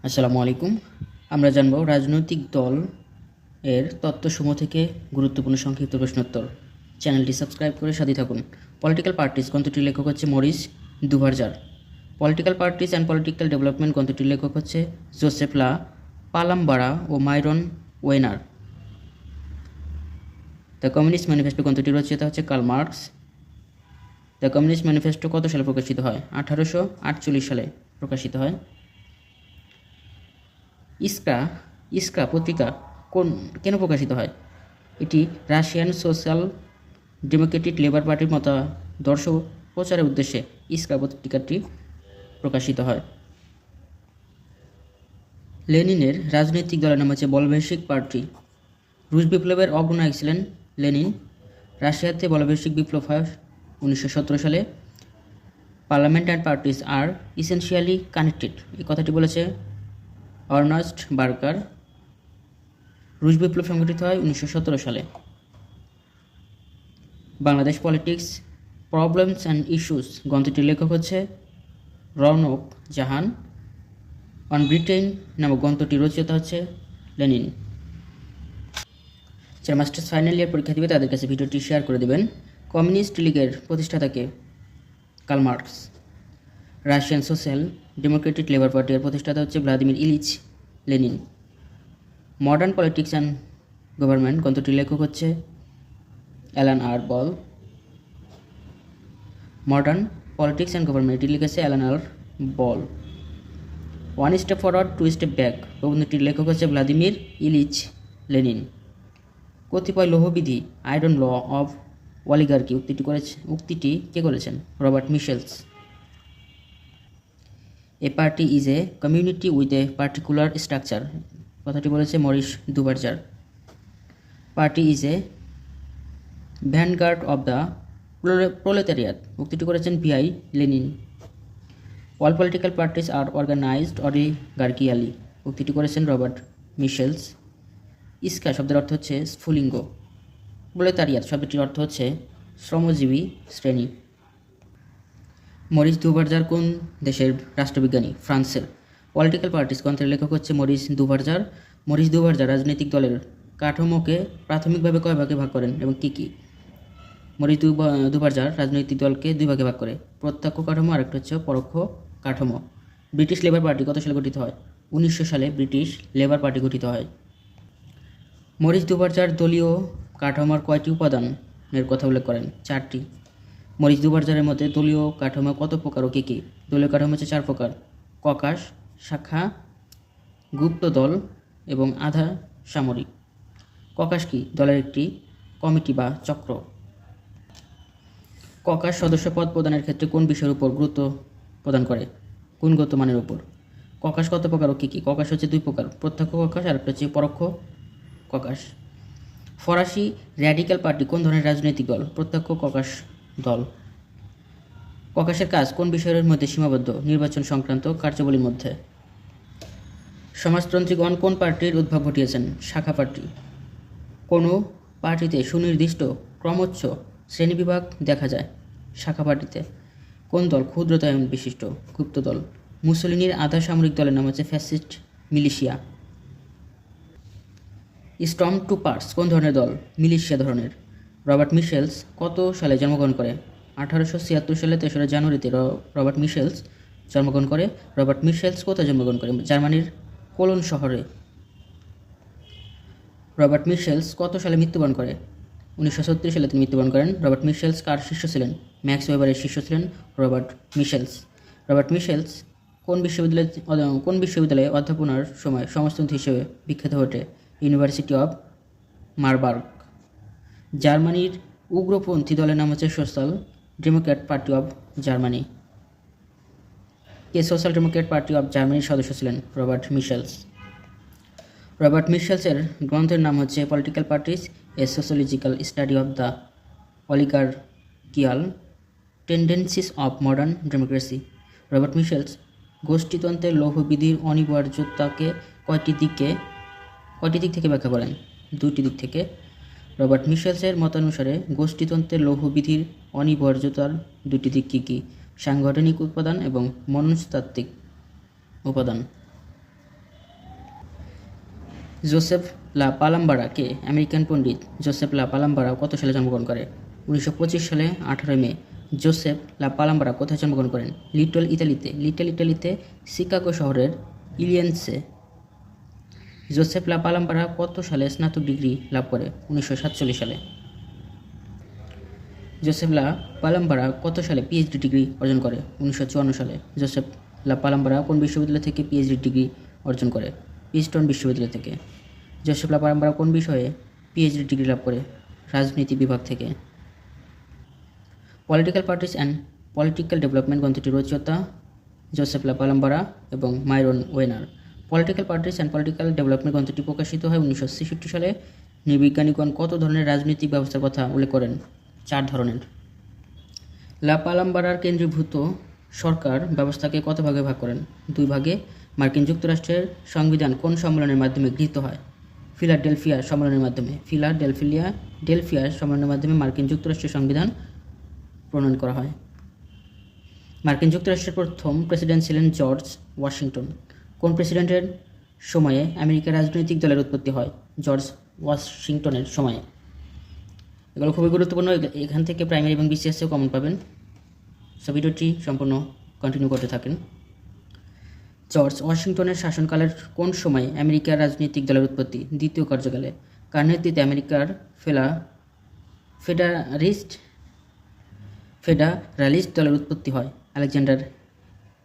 আসসালামু আলাইকুম। আমরা জানব রাজনৈতিক দল এর তত্ত্বসমূহ থেকে গুরুত্বপূর্ণ সংক্ষিপ্ত প্রশ্নোত্তর। চ্যানেলটি সাবস্ক্রাইব করে সাথে থাকুন। পলিটিক্যাল পার্টিস গ্রন্থটির লেখক হচ্ছে Maurice Duverger. Political parties and political development গ্রন্থটির লেখক হচ্ছে জোসেফ লা পালামবারা ও Myron Weiner. The Communist Manifesto গ্রন্থটির রচয়িতা হচ্ছে Karl Marx. The Communist Manifesto কত সালে প্রকাশিত হয়? 1848 সালে প্রকাশিত হয়। ইস্কা পত্রিকা কেন প্রকাশিত হয়? এটি রাশিয়ান সোশ্যাল ডেমোক্রেটিক লেবার পার্টির মতাদর্শ প্রচারের উদ্দেশ্যে ইস্কা পত্রিকাটি প্রকাশিত হয়। লেনিনের রাজনৈতিক দলের নাম হচ্ছে বলশেভিক পার্টি। রুশ বিপ্লবের অগ্রনায়ক ছিলেন লেনিন। রাশিয়াতে বলশেভিক বিপ্লব হয় 1917 সালে। Parliament and parties are essentially connected, এই কথাটি বলেছে আর্নেস্ট বার্গার। রুশ বিপ্লব সংঘটিত হয় 1917 সালে। Bangladesh politics problems and issues গ্রন্থটির লেখক হচ্ছে রওনক জাহান। অন ব্রিটেন নামক গ্রন্থটির রচয়িতা হচ্ছে লেনিন। যারা মাস্টার্স ফাইনাল ইয়ার পরীক্ষা দেবে তাদের কাছে ভিডিওটি শেয়ার করে দেবেন। কমিউনিস্ট লীগের প্রতিষ্ঠাতাকে? Karl Marx. Russian social democratic labour পার্টির প্রতিষ্ঠাতা হচ্ছে Vladimir Ilyich Lenin. Modern politics and government গ্রন্থটির লেখক হচ্ছে Alan R Ball. Modern politics and government এটি লিখেছে Alan R Ball. One step forward two step back প্রবন্ধটির লেখক হচ্ছে ভ্লাদিমির ইলিচ লেনিন। কতিপয় লৌহবিধি আয়রন ল অফ অলিগার্কি উক্তিটি কে করেছেন? Robert Michels. A party is a community with a particular structure, কথাটি বলেছে Morris Duverger. Party is a vanguard of the proletariat, উক্তিটি করেছেন PI Lenin. All political parties are organized oligarchically, উক্তিটি করেছেন Robert মিশেলস। ইস্কা শব্দের অর্থ হচ্ছে স্ফুলিঙ্গ। প্রোলেতারিয়াত শব্দটির অর্থ হচ্ছে শ্রমজীবী শ্রেণী। মরিস দুভারজার কোন দেশের রাষ্ট্রবিজ্ঞানী? ফ্রান্সের। পলিটিক্যাল পার্টিস গ্রন্থের লেখক হচ্ছে মরিস দুভারজার। মরিস দুভারজার রাজনৈতিক দলের কাঠামোকে প্রাথমিকভাবে কয় ভাগে ভাগ করেন এবং কী কী? মরিস দুভারজার রাজনৈতিক দলকে দুই ভাগে ভাগ করে, প্রত্যক্ষ কাঠামো আর একটা হচ্ছে পরোক্ষ কাঠামো। ব্রিটিশ লেবার পার্টি কত সালে গঠিত হয়? 1900 সালে ব্রিটিশ লেবার পার্টি গঠিত হয়। মরিস দুভারজার দলীয় কাঠামোর কয়টি উপাদানের কথা উল্লেখ করেন? 4টি। মরিস দুভারজারের মতে দলীয় কাঠামো কত প্রকার ও কী কী? দলীয় কাঠামো হচ্ছে 4 প্রকার: ককাস, শাখা, গুপ্ত দল এবং আধা সামরিক। ককাস কি? দলের একটি কমিটি বা চক্র। ককাস সদস্য পদ প্রদানের ক্ষেত্রে কোন বিষয়ের উপর গুরুত্ব প্রদান করে? গুণগত মানের উপর। ককাস কত প্রকার ও কী কী? ককাস হচ্ছে 2 প্রকার: প্রত্যক্ষ ককাস আর একটা হচ্ছে পরোক্ষ ককাস। ফরাসি র্যাডিক্যাল পার্টি কোন ধরনের রাজনৈতিক দল? প্রত্যক্ষ ককাস দল। ককাসের কাজ কোন বিষয়ের মধ্যে সীমাবদ্ধ? নির্বাচন সংক্রান্ত কার্যাবলীর মধ্যে। সমাজতান্ত্রিকগণ কোন পার্টির উদ্ভব ঘটিয়েছেন? শাখা পার্টি। কোনো পার্টিতে সুনির্দিষ্ট ক্রমচ্ছ শ্রেণীবিভাগ দেখা যায়। শাখা পার্টিতে। কোন দল ক্ষুদ্রতায়ন বিশিষ্ট? গুপ্ত দল। মুসোলিনির আধা সামরিক দলের নাম হচ্ছে ফ্যাসিস্ট মিলিশিয়া। স্টর্ম ট্রুপার্স কোন ধরনের দল? মিলিশিয়া ধরনের। রবার্ট মিশেলস কত সালে জন্মগ্রহণ করে? 1876 সালে 3রা জানুয়ারিতে রবার্ট মিশেলস জন্মগ্রহণ করে। রবার্ট মিশেলস কোথায় জন্মগ্রহণ করে? জার্মানির কোলন শহরে। রবার্ট মিশেলস কত সালে মৃত্যুবরণ করে? 1936 সালে তিনি মৃত্যুবরণ করেন। রবার্ট মিশেলস কার শিষ্য ছিলেন? ম্যাক্স ওয়েবারের শিষ্য ছিলেন রবার্ট মিশেলস। রবার্ট মিশেলস কোন বিশ্ববিদ্যালয়ে অধ্যাপনার সময় সমাজতন্ত্রী হিসেবে বিখ্যাত ওঠে? University of Marburg. জার্মানির উগ্রপন্থী দলের নাম হচ্ছে social Democrat party of Germany. K social Democrat party of জার্মানির সদস্য ছিলেন? রবার্ট মিশেলস। রবার্ট মিশেলসের গ্রন্থের নাম হচ্ছে political parties, a sociological study of the oligarchical tendencies of modern democracy. Robert Michels গোষ্ঠীতন্ত্রের লৌহবিধির অনিবার্যতাকে কয়টি দিক থেকে ব্যাখ্যা করেন? 2টি দিক থেকে। রবার্ট মিশেলসের মতানুসারে গোষ্ঠীতন্ত্রের লৌহবিধির অনিবার্যতার 2টি দিক কী কী? সাংগঠনিক উপাদান এবং মনস্তাত্ত্বিক উপাদান। জোসেফ লা পালাম্বারা কে? আমেরিকান পণ্ডিত জোসেফ লা পালাম্বারা কত সালে জন্মগ্রহণ করে? 1925 সালে 18 মে। জোসেফ লা পালাম্বারা কোথায় জন্মগ্রহণ করেন? লিটল ইটালিতে শিকাগো শহরের ইলিয়েন্সে। জোসেফ লা পালাম্বারা কত সালে স্নাতক ডিগ্রি লাভ করে? 1947 সালে। জোসেফ লা পালাম্বারা কত সালে পিএইচডি ডিগ্রি অর্জন করে? 1954 সালে। জোসেফ লা পালাম্বারা কোন বিশ্ববিদ্যালয় থেকে পিএইচডি ডিগ্রি অর্জন করে? প্রিন্সটন বিশ্ববিদ্যালয় থেকে। জোসেফ লা পালাম্বারা কোন বিষয়ে পিএইচডি ডিগ্রি লাভ করে? রাজনীতি বিভাগ থেকে। Political parties and political development গ্রন্থটির রচয়িতা জোসেফ লা পালাম্বারা এবং Myron Weiner. Political parties and political development গ্রন্থটি প্রকাশিত হয় 1966 সালে। নৃবিজ্ঞানীগণ কত ধরনের রাজনৈতিক ব্যবস্থার কথা উল্লেখ করেন? 4 ধরনের। লা পালাম্বারার কেন্দ্রীভূত সরকার ব্যবস্থাকে কত ভাগে ভাগ করেন? 2 ভাগে। মার্কিন যুক্তরাষ্ট্রের সংবিধান কোন সম্মেলনের মাধ্যমে গৃহীত হয়? ফিলাডেলফিয়া সম্মেলনের মাধ্যমে। ডেলফিয়া সম্মেলনের মাধ্যমে মার্কিন যুক্তরাষ্ট্রের সংবিধান প্রণয়ন করা হয়। মার্কিন যুক্তরাষ্ট্রের প্রথম প্রেসিডেন্ট ছিলেন জর্জ ওয়াশিংটন। কোন প্রেসিডেন্টের সময়ে আমেরিকার রাজনৈতিক দলের উৎপত্তি হয়? জর্জ ওয়াশিংটনের সময়ে। এগুলো খুবই গুরুত্বপূর্ণ, এখান থেকে প্রাইমারি এবং বিসিএসেও কমন পাবেন। সো ভিডিওটি সম্পূর্ণ কন্টিনিউ করতে থাকেন। জর্জ ওয়াশিংটনের শাসনকালের কোন সময়ে আমেরিকার রাজনৈতিক দলের উৎপত্তি? দ্বিতীয় কার্যকালে। কার নেতৃত্বে আমেরিকার ফেডারালিস্ট দলের উৎপত্তি হয়? আলেকজান্ডার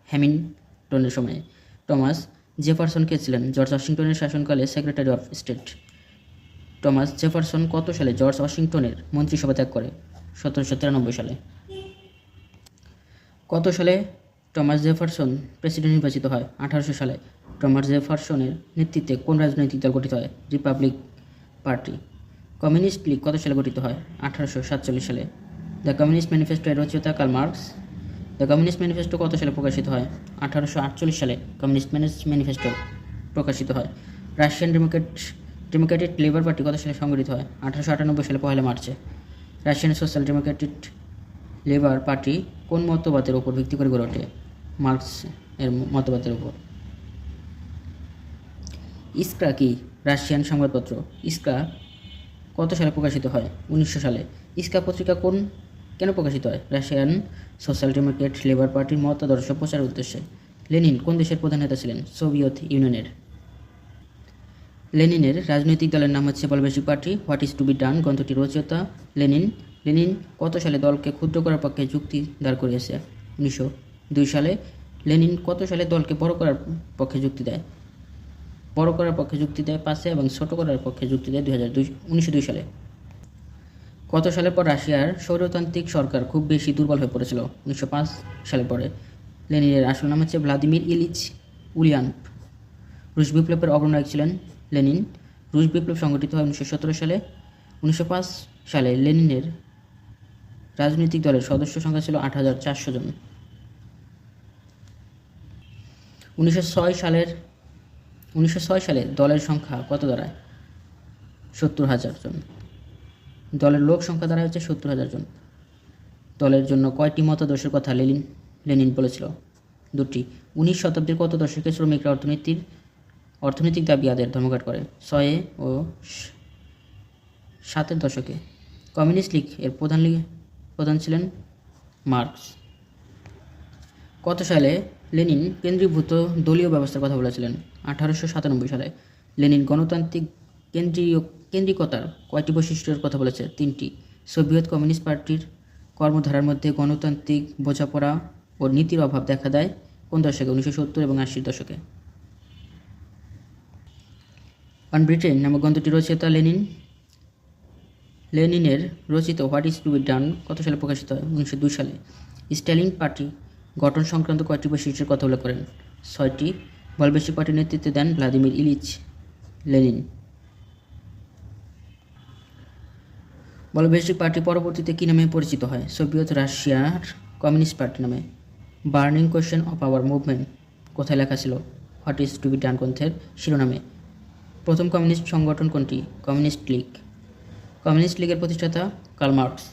হ্যামিল্টনের সময়ে। টমাস জেফারসন কে ছিলেন জর্জ ওয়াশিংটনের শাসনকালে secretary of state? Thomas Jefferson কত সালে জর্জ ওয়াশিংটনের মন্ত্রিসভা ত্যাগ করে? 1793 সালে। কত সালে টমাস জেফারসন প্রেসিডেন্ট নির্বাচিত হয়? 1800 সালে। টমাস জেফারসনের নেতৃত্বে কোন রাজনৈতিক দল গঠিত হয়? Republic party. কমিউনিস্ট লীগ কত সালে গঠিত হয়? 1847 সালে। দ্য কমিউনিস্ট ম্যানিফেস্টো এর রচয়িতা curl Marx. The Communist Manifesto কত সালে প্রকাশিত হয়? 1848 সালে কমিউনিস্ট ম্যানিফেস্টো প্রকাশিত হয়। রাশিয়ান ডেমোক্রেটিক লেবার পার্টি কত সালে সংগঠিত হয়? 1898 সালে 1 মার্চে। Russian social democratic labour party কোন মতবাদের উপর ভিত্তি করে গড়ে ওঠে? মার্কস এর মতবাদের উপর। ইস্ক্রা কি? রাশিয়ান সংবাদপত্র। ইস্ক্রা কত সালে প্রকাশিত হয়? 1900 সালে। ইস্ক্রা পত্রিকা কেন প্রকাশিত হয়? রাশিয়ান সোশ্যাল ডেমোক্রেট লেবার পার্টির মতাদর্শ প্রচারের উদ্দেশ্যে। লেনিন কোন দেশের প্রধান নেতা ছিলেন? সোভিয়েত ইউনিয়নের। লেনিনের রাজনৈতিক দলের নাম হচ্ছে Bolshevik party. What is to be done গ্রন্থটির রচয়িতা লেনিন। লেনিন কত সালে দলকে ক্ষুদ্র করার পক্ষে যুক্তি দাঁড় করিয়েছে? 1902 সালে। লেনিন কত সালে দলকে বড় করার পক্ষে যুক্তি দেয়? 5-এ এবং ছোট করার পক্ষে যুক্তি দেয় 1902 সালে। কত সালের পর রাশিয়ার স্বৈরতান্ত্রিক সরকার খুব বেশি দুর্বল হয়ে পড়েছিল? 1905 সালের পরে। লেনিনের আসল নাম হচ্ছে ভ্লাদিমির ইলিচ উলিয়ানভ। রুশ বিপ্লবের অগ্রনায়ক ছিলেন লেনিন। রুশ বিপ্লব সংগঠিত হয় 1917 সালে। 1905 সালে লেনিনের রাজনৈতিক দলের সদস্য সংখ্যা ছিল 8400 জন। 1906 সালে দলের সংখ্যা কত দাঁড়ায়? 70,000 জন। দলের লোক সংখ্যা দাঁড়ায় হচ্ছে 70,000 জন। দলের জন্য কয়টি মতাদর্শের কথা লেনিন বলেছিল? 2টি। 19 শতাব্দীর কত দশকে শ্রমিকরা অর্থনৈতিক দাবি আদায়ের ধর্মঘট করে? 6 ও 7 দশকে। কমিউনিস্ট লীগ এর প্রধান ছিলেন মার্কস। কত সালে লেনিন কেন্দ্রীভূত দলীয় ব্যবস্থার কথা বলেছিলেন? 1897 সালে। লেনিন গণতান্ত্রিক কেন্দ্রিকতার কয়টি বৈশিষ্ট্যের কথা বলেছে? 3টি। সোভিয়েত কমিউনিস্ট পার্টির কর্মধারার মধ্যে গণতান্ত্রিক বোঝাপড়া ও নীতির অভাব দেখা দেয় কোন দশকে? 1970 এবং 80 দশকে। অন ব্রিটেন নামক গ্রন্থটির রচয়িতা লেনিনের রচিত what is to be done কত সালে প্রকাশিত হয়? 1902 সালে। স্ট্যালিন পার্টি গঠন সংক্রান্ত কয়টি বৈশিষ্ট্যের কথা উল্লেখ করেন? 6টি। বলবেশিক পার্টির নেতৃত্বে দেন Vladimir Ilyich Lenin. Bolshevik party পরবর্তীতে কী নামে পরিচিত হয়? সোভিয়েত রাশিয়ার কমিউনিস্ট পার্টি নামে। Burning question of our movement কোথায় লেখা ছিল? What is to be done গ্রন্থের শিরোনামে। প্রথম কমিউনিস্ট সংগঠন কোনটি? কমিউনিস্ট লীগ। কমিউনিস্ট লীগের প্রতিষ্ঠাতা curl Marx.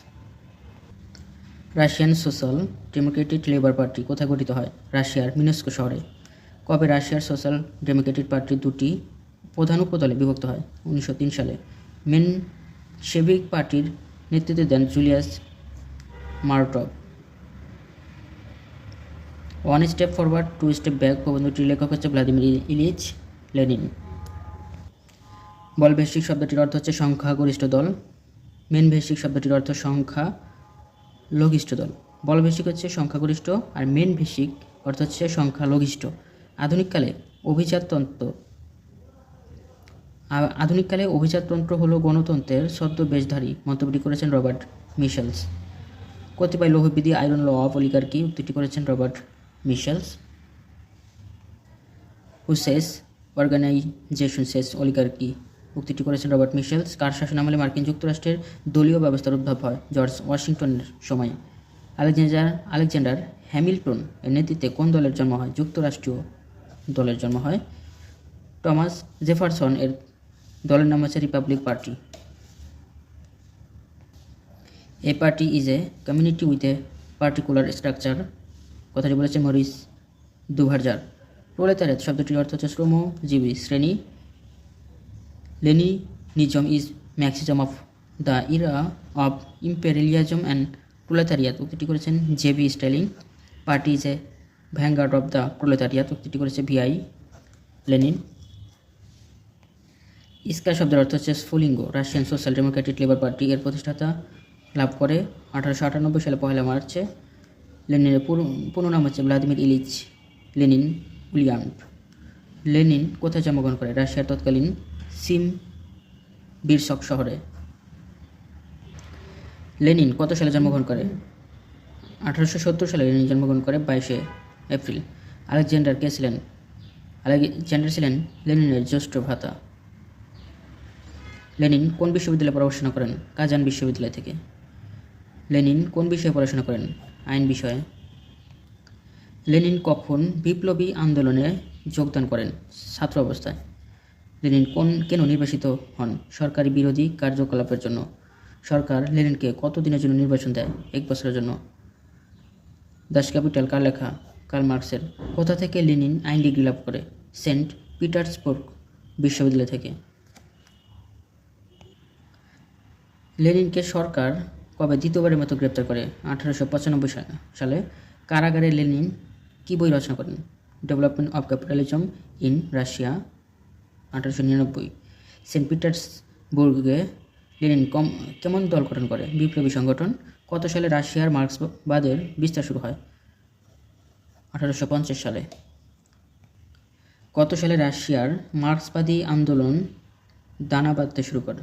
Russian social democratic labour party কোথায় গঠিত হয়? রাশিয়ার মিনস্ক শহরে। কবে রাশিয়ার সোশ্যাল ডেমোক্রেটিক পার্টির দুটি প্রধান উপদলে বিভক্ত হয় 1903 সালে। মেনশেভিক পার্টির নেতৃত্ব দেন Julius Martov. One step forward two step back প্রবন্ধটির লেখক হচ্ছে ভ্লাদিমির ইলিচ লেনিন। বলভেসিক শব্দটির অর্থ হচ্ছে সংখ্যাগরিষ্ঠ দল। মেনভেসিক শব্দটির অর্থ সংখ্যা লঘিষ্ঠ দল। বলভেসিক হচ্ছে সংখ্যাগরিষ্ঠ আর মেনভেসিক অর্থ হচ্ছে সংখ্যা লঘিষ্ঠ। আধুনিককালে অভিজাততন্ত্র হলো গণতন্ত্রের ছদ্মবেশধারী মন্তব্যটি করেছেন রবার্ট মিশেলস। কতিপয় লৌহবিধি আয়রন ল অফ অলিগার্কি উক্তিটি করেছেন রবার্ট মিশেলস। হু সেস অর্গানাইজেশন সেস অলিগার্কি উক্তিটি করেছেন রবার্ট মিশেলস। কার শাসনামলে মার্কিন যুক্তরাষ্ট্রের দলীয় ব্যবস্থার উদ্ভব হয়? জর্জ ওয়াশিংটনের সময়ে। আলেকজান্ডার হ্যামিল্টন এর নেতৃত্বে কোন দলের জন্ম হয়? যুক্তরাষ্ট্রীয় দলের জন্ম হয়। টমাস জেফারসন এর দলের নাম হচ্ছে Republic party. A party is a community with a particular structure, কথাটি বলেছেন মরিস দুভারজার। প্রোলেতারিয়েট শব্দটির অর্থ হচ্ছে শ্রমজীবী শ্রেণী। Leninism is Marxism of the era of imperialism and proletariat উক্তিটি করেছেন J B. Stalin. Party is a vanguard of the proletariat উক্তিটি করেছে ভি.আই. লেনিন। ইস্কা শব্দের অর্থ হচ্ছে স্ফুলিঙ্গ। Russian social democratic labour party এর প্রতিষ্ঠাতা লাভ করে 1898 সালে 1 মার্চে। লেনিনের পুরো নাম হচ্ছে ভ্লাদিমির ইলিচ লেনিন উলিয়ান। লেনিন কোথায় জন্মগ্রহণ করে? রাশিয়ার তৎকালীন সিমবিরস্ক শহরে। লেনিন কত সালে জন্মগ্রহণ করে? 1870 সালে লেনিন জন্মগ্রহণ করে 22 এপ্রিল। আলেকজান্ডার কে ছিলেন? আলেকজান্ডার ছিলেন লেনিনের জ্যেষ্ঠ ভ্রাতা। লেনিন কোন বিশ্ববিদ্যালয়ে পড়াশোনা করেন? কাজান বিশ্ববিদ্যালয় থেকে। লেনিন কোন বিষয়ে পড়াশোনা করেন? আইন বিষয়ে। লেনিন কখন বিপ্লবী আন্দোলনে যোগদান করেন? ছাত্র অবস্থায়। লেনিন কেন নির্বাসিত হন? সরকারি বিরোধী কার্যকলাপের জন্য। সরকার লেনিনকে কত দিনের জন্য নির্বাসন দেয়? 1 বছরের জন্য। দাস ক্যাপিটাল কার লেখা? কার্ল মার্কসের। কোথা থেকে লেনিন আইন ডিগ্রি লাভ করে? সেন্ট পিটার্সবার্গ বিশ্ববিদ্যালয় থেকে। লেনিনকে সরকার কবে দ্বিতীয়বারের মতো গ্রেপ্তার করে? 1895 সালে। কারাগারে লেনিন কী বই রচনা করেন? Development of capitalism in Russia 1899। Saint পিটার্সবুর্গে লেনিন কেমন দল গঠন করে? বিপ্লবী সংগঠন। কত সালে রাশিয়ার মার্ক্সবাদের বিস্তার শুরু হয়? 1850 সালে। কত সালে রাশিয়ার মার্ক্সবাদী আন্দোলন দানা বাঁধতে শুরু করে?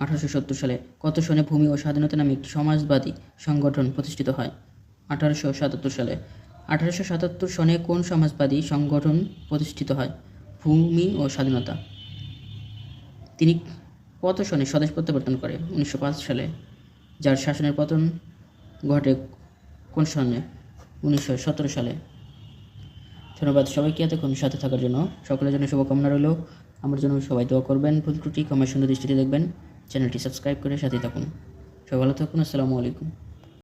1870 সালে। কত সনে ভূমি ও স্বাধীনতা নামে একটি সমাজবাদী সংগঠন প্রতিষ্ঠিত হয়? 1877 সালে। 1877 সনে কোন সমাজবাদী সংগঠন প্রতিষ্ঠিত হয়? ভূমি ও স্বাধীনতা। তিনি কত সনে স্বদেশ প্রত্যাবর্তন করে? 1905 সালে। যার শাসনের পতন ঘটে কোন সনে? 1917 সালে। ধন্যবাদ সবাইকে এতক্ষণ সাথে থাকার জন্য। সকলের জন্য শুভকামনা রইল। আমার জন্য সবাই দোয়া করবেন। ভুল ত্রুটি ক্ষমার সুন্দর দৃষ্টিতে দেখবেন। চ্যানেলটি সাবস্ক্রাইব করে সাথে থাকুন। সবাই ভালো থাকুন। আসসালামু আলাইকুম।